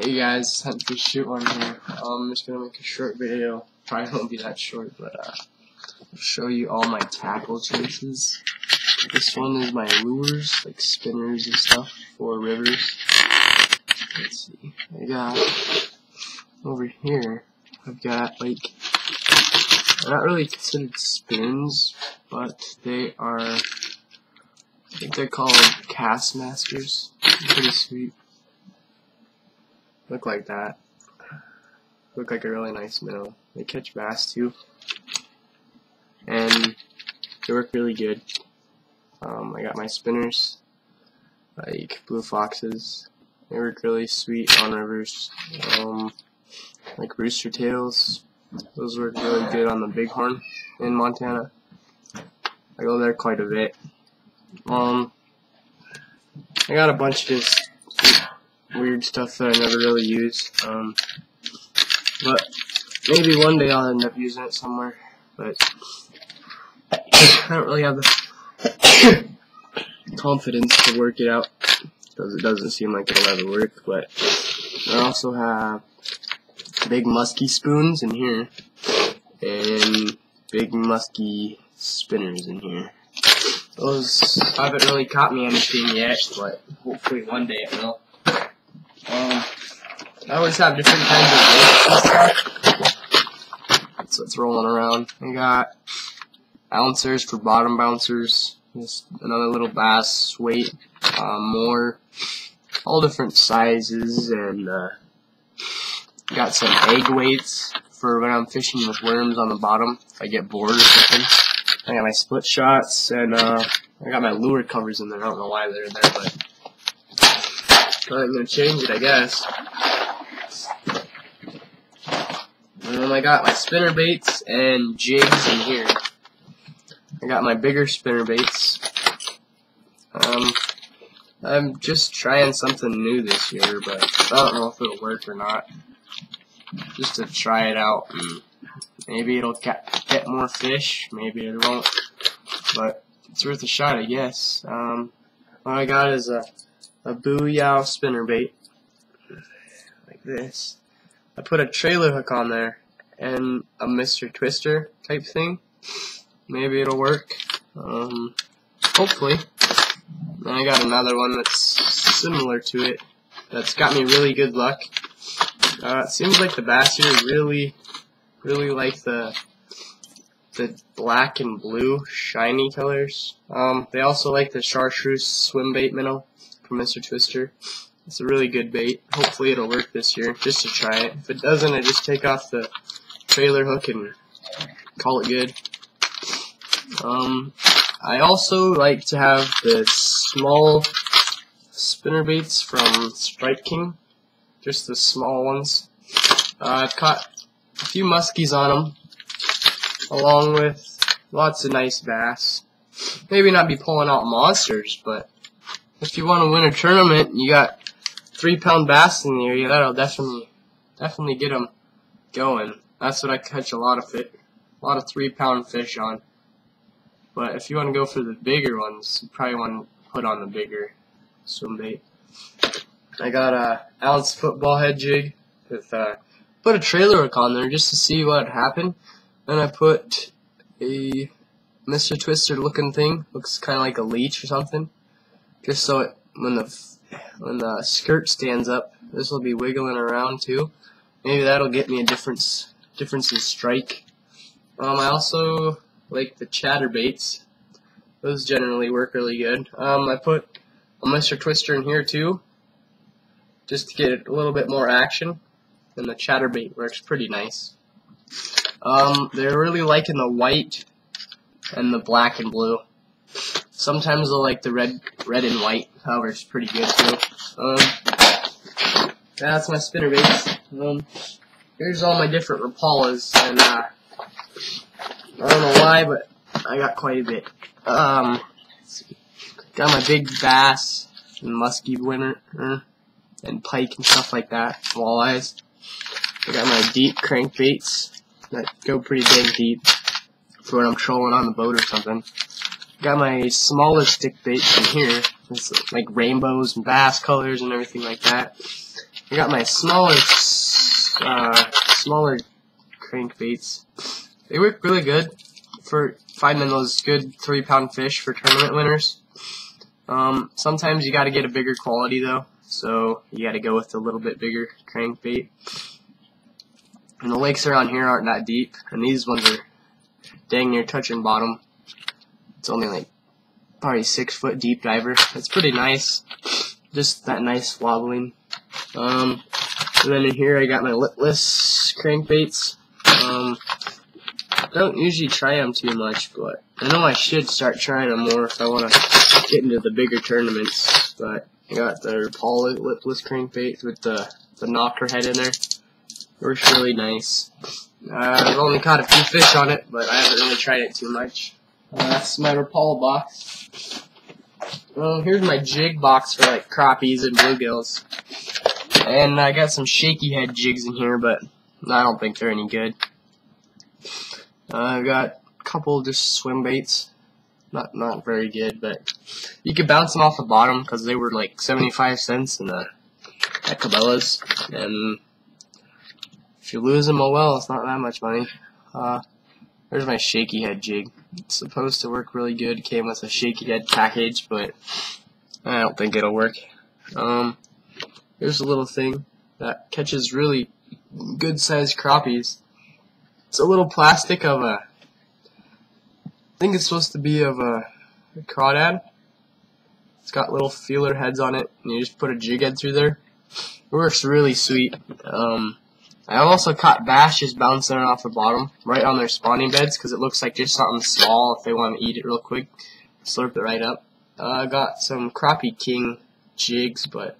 Hey guys, time to shoot one here. I'm just gonna make a short video. Probably won't be that short, but I'll show you all my tackle choices. This one is my lures, like spinners and stuff for rivers. Let's see. I got over here. I've got like they're not really considered spins, but they are. I think they're called cast masters. Pretty sweet. Look like that. Look like a really nice minnow. They catch bass too, and they work really good. I got my spinners, like blue foxes. They work really sweet on rivers. Like rooster tails. Those work really good on the bighorn in Montana. I go there quite a bit. I got a bunch of just weird stuff that I never really use. But maybe one day I'll end up using it somewhere. But I don't really have the confidence to work it out because it doesn't seem like it'll ever work. But I also have big musky spoons in here and big musky spinners in here. Those haven't really caught me anything yet, but hopefully one day it will. I always have different kinds of weights and stuff. That's what's rolling around. I got bouncers for bottom bouncers. Just another little bass weight. More, all different sizes, and got some egg weights for when I'm fishing with worms on the bottom. If I get bored or something. I got my split shots, and I got my lure covers in there. I don't know why they're there, but I'm gonna change it, I guess. And then I got my spinner baits and jigs in here. I got my bigger spinner baits. I'm just trying something new this year, but I don't know if it'll work or not. Just to try it out, and maybe it'll get more fish, maybe it won't, but it's worth a shot, I guess. What I got is a booyah spinner bait, like this. I put a trailer hook on there and a Mr. Twister type thing. Maybe it'll work. Hopefully. And I got another one that's similar to it. That's got me really good luck. It seems like the bass here really like the black and blue shiny colors. They also like the chartreuse swim bait minnow from Mr. Twister. It's a really good bait. Hopefully it'll work this year, just to try it. If it doesn't, I just take off the trailer hook and call it good. I also like to have the small spinner baits from Strike King, just the small ones. I've caught a few muskies on them, along with lots of nice bass. Maybe not be pulling out monsters, but if you want to win a tournament and you got 3-pound bass in the area, that'll definitely get them going. That's what I catch a lot of 3-pound fish on. But if you want to go for the bigger ones, you probably want to put on the bigger swim bait. I got a ounce football head jig with put a trailer hook on there just to see what happened. Then I put a Mr. Twister looking thing, looks kind of like a leech or something, just so it, when the skirt stands up, this will be wiggling around too. Maybe that'll get me a difference in strike. I also like the chatterbaits. Those generally work really good. I put a Mr. Twister in here too, just to get a little bit more action, and the chatterbait works pretty nice. They're really liking the white and the black and blue. Sometimes they'll like the red and white. However, it's pretty good too. That's my spinner baits. Here's all my different Rapalas, and I don't know why, but I got quite a bit. Let's see. Got my big bass and musky winter and pike and stuff like that, walleyes. I got my deep crankbaits that go pretty dang deep for when I'm trolling on the boat or something. Got my smaller stick baits in here. It's like rainbows and bass colors and everything like that. I got my smaller crankbaits. They work really good for finding those good 3-pound fish for tournament winners. Sometimes you gotta get a bigger quality though, so you gotta go with a little bit bigger crankbait. And the lakes around here aren't that deep, and these ones are dang near touching bottom. It's only like probably 6-foot deep diver. It's pretty nice, just that nice wobbling. And then in here I got my lipless crankbaits. I don't usually try them too much, but I know I should start trying them more if I want to get into the bigger tournaments. But I got the Paul lipless crankbait with the knocker head in there. Works really nice. I've only caught a few fish on it, but I haven't really tried it too much. That's my Rapala box. Well, here's my jig box for like crappies and bluegills. And I got some shaky head jigs in here, but I don't think they're any good. I've got a couple just swim baits. Not very good, but you could bounce them off the bottom because they were like 75 cents in the at Cabela's. And if you lose them, oh well, it's not that much money. There's my shaky head jig. It's supposed to work really good. It came with a shaky head package, but I don't think it'll work. Here's a little thing that catches really good sized crappies. It's a little plastic of I think it's supposed to be of a crawdad. It's got little feeler heads on it, and you just put a jig head through there. It works really sweet. I also caught bass just bouncing off the bottom, right on their spawning beds, because it looks like just something small if they want to eat it real quick. Slurp it right up. I got some crappie king jigs, but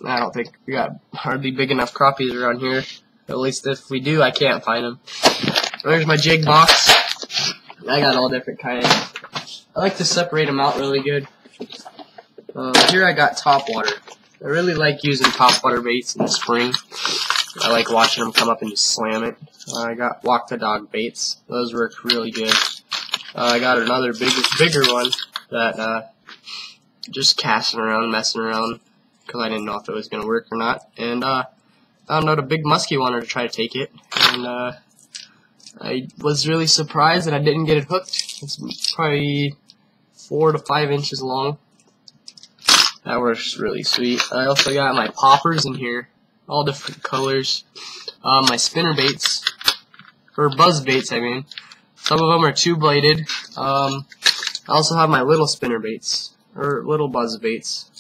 I don't think we got hardly big enough crappies around here. At least if we do, I can't find them. There's my jig box. I got all different kinds. I like to separate them out really good. Here I got topwater. I really like using topwater baits in the spring. I like watching them come up and just slam it. I got walk the dog baits. Those work really good. I got another bigger one that just casting around, messing around, because I didn't know if it was going to work or not. And found out a big muskie wanted to try to take it, and I was really surprised that I didn't get it hooked. It's probably 4 to 5 inches long. That works really sweet. I also got my poppers in here, all different colors. My spinner baits, or buzz baits, I mean. Some of them are 2-bladed. I also have my little spinner baits, or little buzz baits.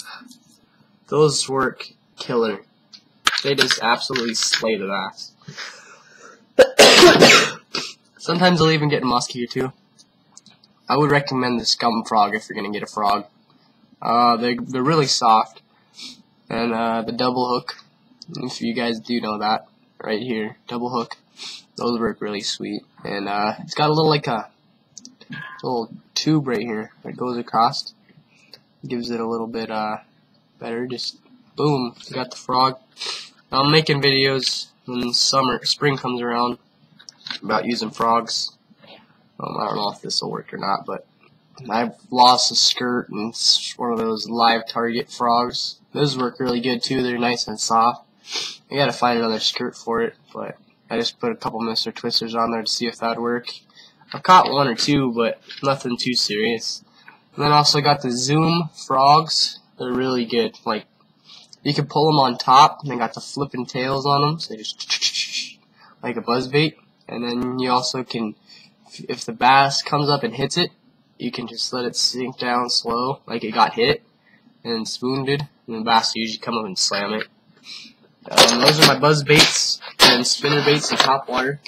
Those work killer. They just absolutely slay the bass. Sometimes they'll even get a muskie or two. I would recommend the scum frog if you're gonna get a frog. They're really soft, and the double hook. If you guys do know that, right here, double hook. Those work really sweet, and it's got a little like a little tube right here that goes across. Gives it a little bit better. Just boom, you got the frog. I'm making videos when spring comes around about using frogs. I don't know if this will work or not, but I've lost a skirt, and it's one of those live target frogs. Those work really good too. They're nice and soft. I gotta find another skirt for it, but I just put a couple Mr. Twisters on there to see if that'd work. I've caught 1 or 2, but nothing too serious. And then also got the Zoom frogs. They're really good. Like, you can pull them on top, and they got the flipping tails on them, so they just like a buzzbait. And then you also can, if the bass comes up and hits it, you can just let it sink down slow, like it got hit and it's wounded, and the bass will usually come up and slam it. Those are my buzz baits and spinner baits and topwater.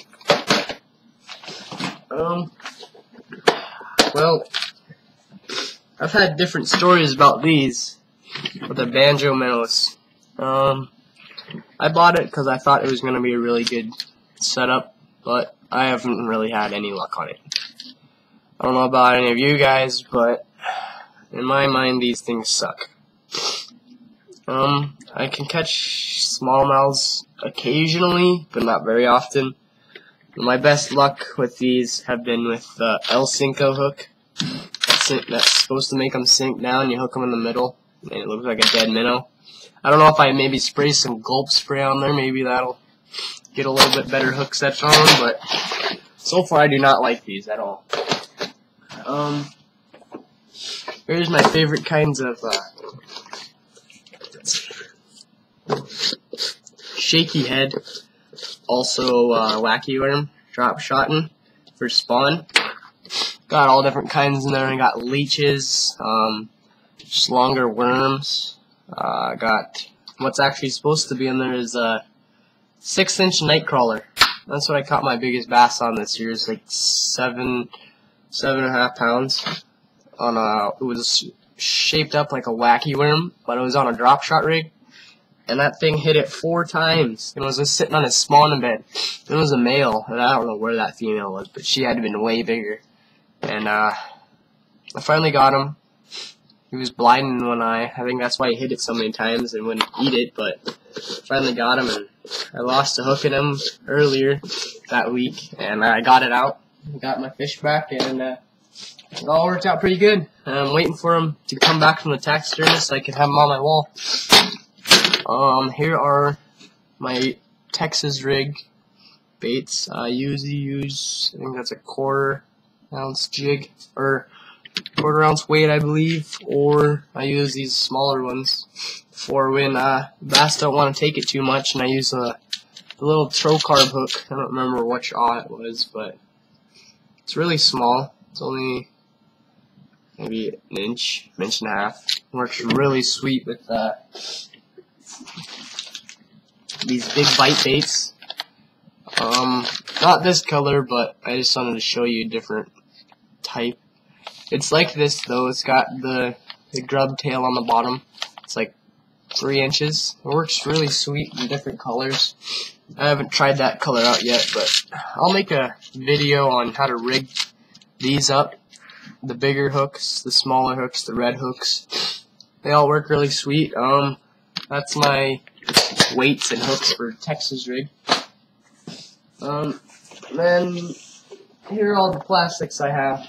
Well, I've had different stories about these with the banjo minnows. I bought it because I thought it was going to be a really good setup, but I haven't really had any luck on it. I don't know about any of you guys, but in my mind, these things suck. I can catch smallmouths occasionally, but not very often. My best luck with these have been with the El Cinco hook. That's supposed to make them sink down. You hook them in the middle, and it looks like a dead minnow. I don't know if I maybe spray some gulp spray on there, maybe that'll get a little bit better hook sets on them, but so far I do not like these at all. Here's my favorite kinds of shaky head, also wacky worm, drop shotting for spawn. Got all different kinds in there. I got leeches, just longer worms. Got what's actually supposed to be in there is a 6-inch nightcrawler. That's what I caught my biggest bass on this year. It's like 7.5 pounds. It was shaped up like a wacky worm, but it was on a drop shot rig, and that thing hit it 4 times. It was just sitting on his spawning bed. It was a male, and I don't know where that female was, but she had to have been way bigger. And I finally got him. He was blind in one eye. I think that's why he hit it so many times and wouldn't eat it, but finally got him, and I lost a hook in him earlier that week, and I got it out. Got my fish back, and it all worked out pretty good. I'm waiting for him to come back from the taxidermist so I can have him on my wall. Here are my Texas rig baits. I usually use, I think that's a 1/4 ounce jig, or 1/4 ounce weight, I believe, or I use these smaller ones for when bass don't want to take it too much, and I use a little trocarb hook. I don't remember which awe it was, but it's really small. It's only maybe an inch and a half. Works really sweet with these big bite baits. Not this color, but I just wanted to show you a different type. It's like this though. It's got the grub tail on the bottom. It's like 3 inches. It works really sweet in different colors. I haven't tried that color out yet, but I'll make a video on how to rig these up. The bigger hooks, the smaller hooks, the red hooks. They all work really sweet. That's my weights and hooks for Texas rig. Then here are all the plastics I have.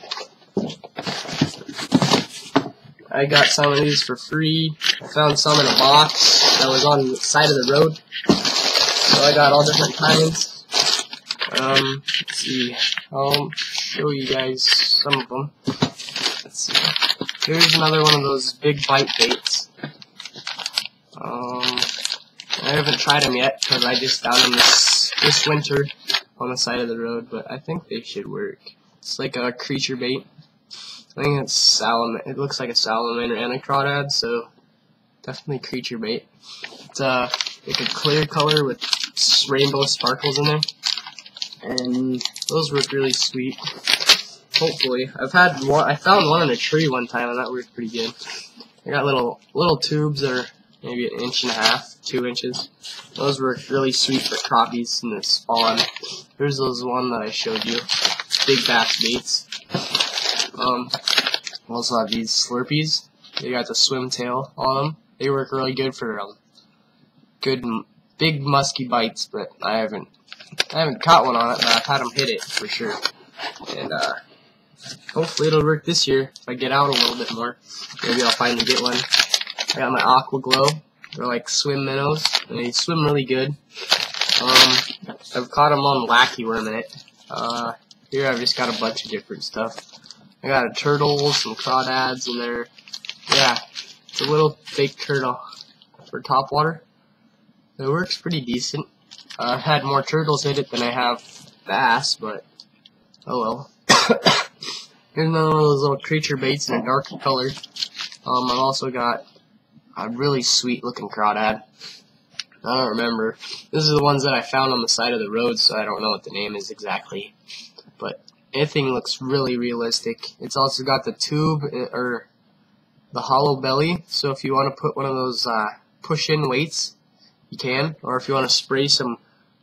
I got some of these for free. I found some in a box that was on the side of the road. So I got all different kinds. Let's see. I'll show you guys some of them. Let's see. Here's another one of those big bite baits. I haven't tried them yet because I just found them this winter on the side of the road, but I think they should work. It's like a creature bait. I think it's salamander. It looks like a salamander and a crawdad, so definitely creature bait. It's like a clear color with rainbow sparkles in there, and those work really sweet. Hopefully, I found one in a tree one time, and that worked pretty good. I got little tubes that are maybe 1.5 inches, 2 inches. Those work really sweet for crappies in the spawn. Here's those one that I showed you, big bass baits. Also have these Slurpees. They got the swim tail on them. They work really good for good big musky bites, but I haven't caught one on it, but I've had them hit it for sure. And hopefully it'll work this year if I get out a little bit more. Maybe I'll finally get one. I got my Aqua Glow. They're like swim minnows, and they swim really good. I've caught them on wacky worm in it. Here I've just got a bunch of different stuff. I got a turtle, some crawdads in there. Yeah, it's a little fake turtle for topwater. It works pretty decent. I've had more turtles hit it than I have bass, but oh well. Here's another one of those little creature baits in a darker color. I've also got a really sweet looking crawdad. I don't remember. This is the ones that I found on the side of the road, so I don't know what the name is exactly. But anything looks really realistic. It's also got the tube, or the hollow belly, so if you want to put one of those push-in weights, you can. Or if you want to spray some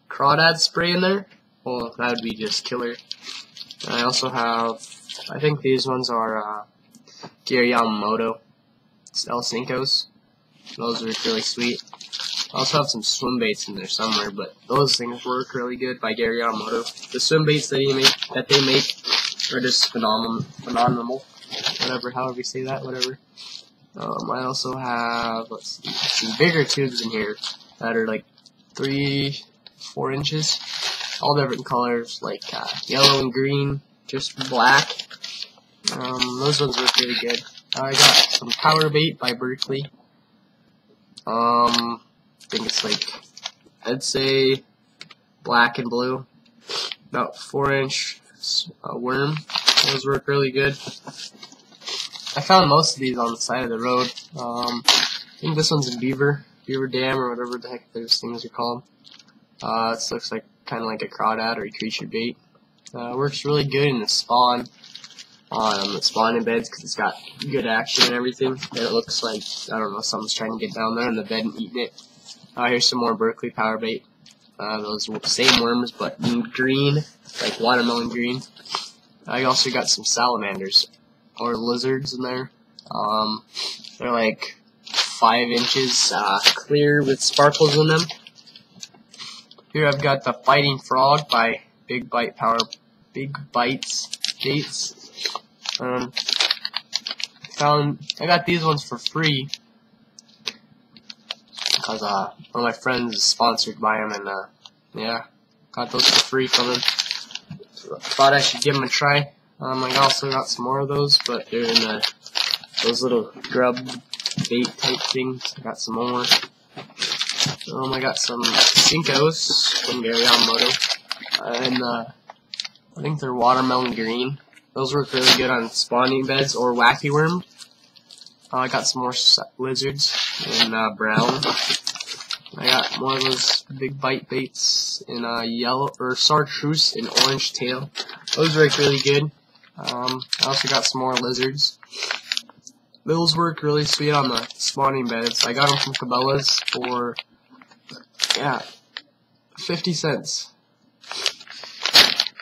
crawdad spray in there, well, that would be just killer. And I also have, I think these ones are Gary Yamamoto El Cincos. Those are really sweet. I also have some swim baits in there somewhere, but those things work really good by Gary Yamamoto. The swim baits that they make are just phenomenal. Whatever, however you say that, whatever. I also have, let's see, some bigger tubes in here that are like 3-4 inches, all different colors, like yellow and green, just black. Those ones look really good. I got some power bait by Berkeley. I think it's like, I'd say black and blue, about 4-inch worm. Those work really good. I found most of these on the side of the road. I think this one's a beaver dam, or whatever the heck those things are called. This looks like kind of like a crawdad or a creature bait. Works really good in the spawn, on the spawning beds, because it's got good action and everything. And it looks like, I don't know, something's trying to get down there in the bed and eating it. Here's some more Berkeley power bait. Those same worms, but in green, like watermelon green. I also got some salamanders, or lizards in there. They're like 5 inches clear with sparkles in them. Here I've got the fighting frog by Big Bites Baits. I got these ones for free because one of my friends is sponsored by them, and yeah, got those for free from him. So I thought I should give them a try. I also got some more of those, but they're in those little grub bait type things. I got some more. I got some Cincos from Yamamoto, and I think they're watermelon green. Those work really good on spawning beds or wacky worm. I got some more lizards in brown. I got more of those big bite baits in yellow, or chartreuse in orange tail. Those work really good. I also got some more lizards. Those work really sweet on the spawning beds. I got them from Cabela's for, yeah, 50 cents.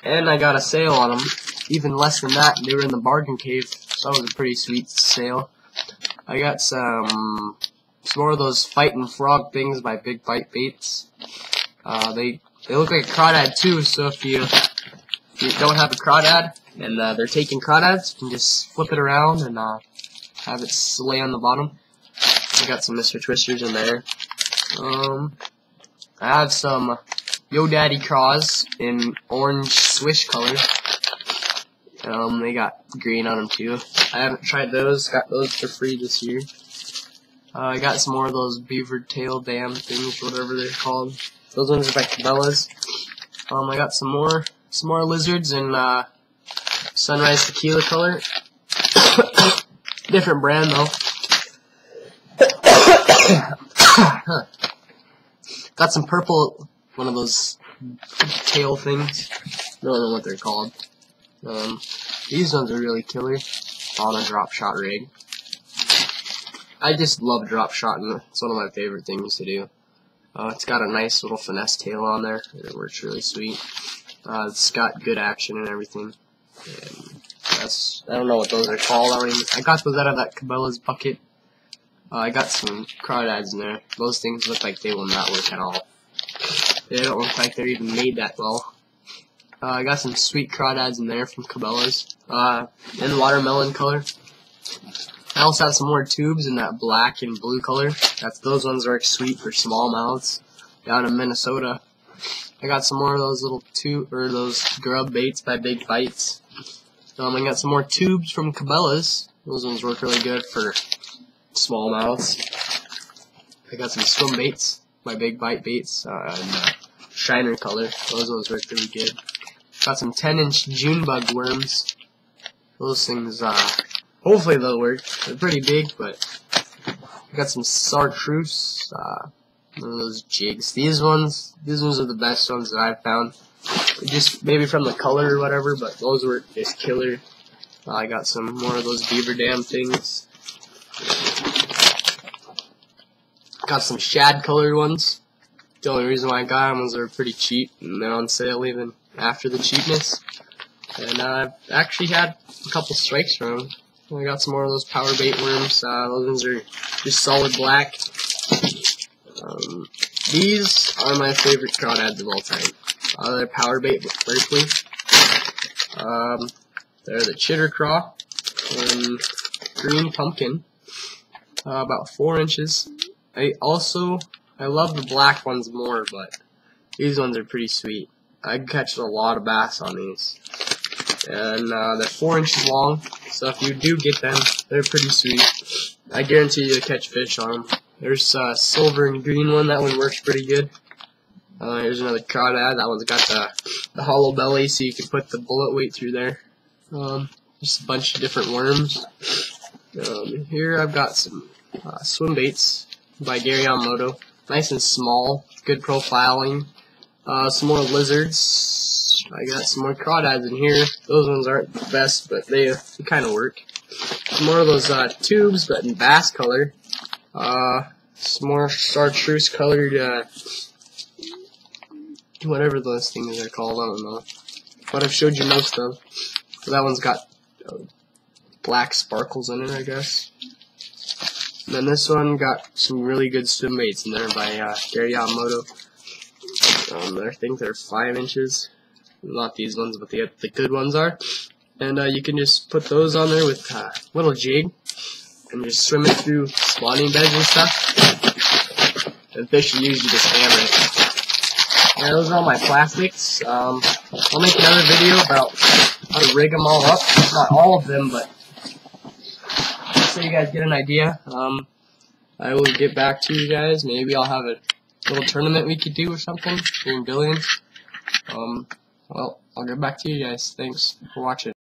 And I got a sale on them, even less than that. They were in the bargain cave, so that was a pretty sweet sale. I got some more of those fighting frog things by Big Bite Baits. They look like a crawdad too, so if you don't have a crawdad and they're taking crawdads, you can just flip it around and have it lay on the bottom. I got some Mr. Twisters in there. I have some Yo Daddy Craws in orange swish color. They got green on them too. I haven't tried those. Got those for free this year. I got some more of those beaver tail dam things, whatever they're called. Those ones are by Cabela's. I got some more lizards in sunrise tequila color. Different brand though. Got some purple, one of those tail things. I don't know what they're called. These ones are really killer on a drop shot rig. I just love drop shotting. It's one of my favorite things to do. It's got a nice little finesse tail on there. It works really sweet. It's got good action and everything. And I don't know what those are called. I got those out of that Cabela's bucket. I got some crawdads in there. Those things look like they will not work at all. They don't look like they're even made that well. I got some sweet crawdads in there from Cabela's, in watermelon color. I also have some more tubes in that black and blue color. Those ones are sweet for smallmouths down in Minnesota. I got some more of those little those grub baits by Big Bites. I got some more tubes from Cabela's. Those ones work really good for smallmouths. I got some swim baits by Big Bite Baits in Shiner color. Those ones work really good. Got some 10-inch June bug worms. Those things, hopefully they'll work. They're pretty big, but I got some chartreuse, one of those jigs. These ones are the best ones that I've found. Just maybe from the color or whatever, but those were just killer. I got some more of those beaver dam things. Got some shad colored ones. The only reason why I got them was they were pretty cheap, and they're on sale even after the cheapness. And I've actually had a couple strikes from them. I got some more of those power bait worms. Those ones are just solid black. These are my favorite crawdads of all time. They're power bait with Berkeley. They're the chitter craw and green pumpkin. about 4 inches. I love the black ones more, but these ones are pretty sweet. I catch a lot of bass on these. And they're 4 inches long, so if you do get them, they're pretty sweet. I guarantee you'll catch fish on them. There's a silver and green one. That one works pretty good. Here's another crawdad. That one's got the hollow belly, so you can put the bullet weight through there. Just a bunch of different worms. Here I've got some swim baits by Gary Yamamoto. Nice and small, good profiling. Some more lizards. I got some more crawdads in here. Those ones aren't the best, but they kind of work. Some more of those tubes, but in bass color. Some more chartreuse colored, whatever those things are called, I don't know. But I've showed you most of. So that one's got black sparkles in it, I guess. And then this one got some really good swim baits in there by Gary Yamamoto. I think they're 5 inches. Not these ones, but the good ones are. And you can just put those on there with little jig and just swim it through spawning beds and stuff. And fish usually just hammer it. Yeah, those are all my plastics. I'll make another video about how to rig them all up. Not all of them, but just so you guys get an idea. I will get back to you guys. Maybe I'll have a little tournament we could do or something during Billions. Well, I'll get back to you guys. Thanks for watching.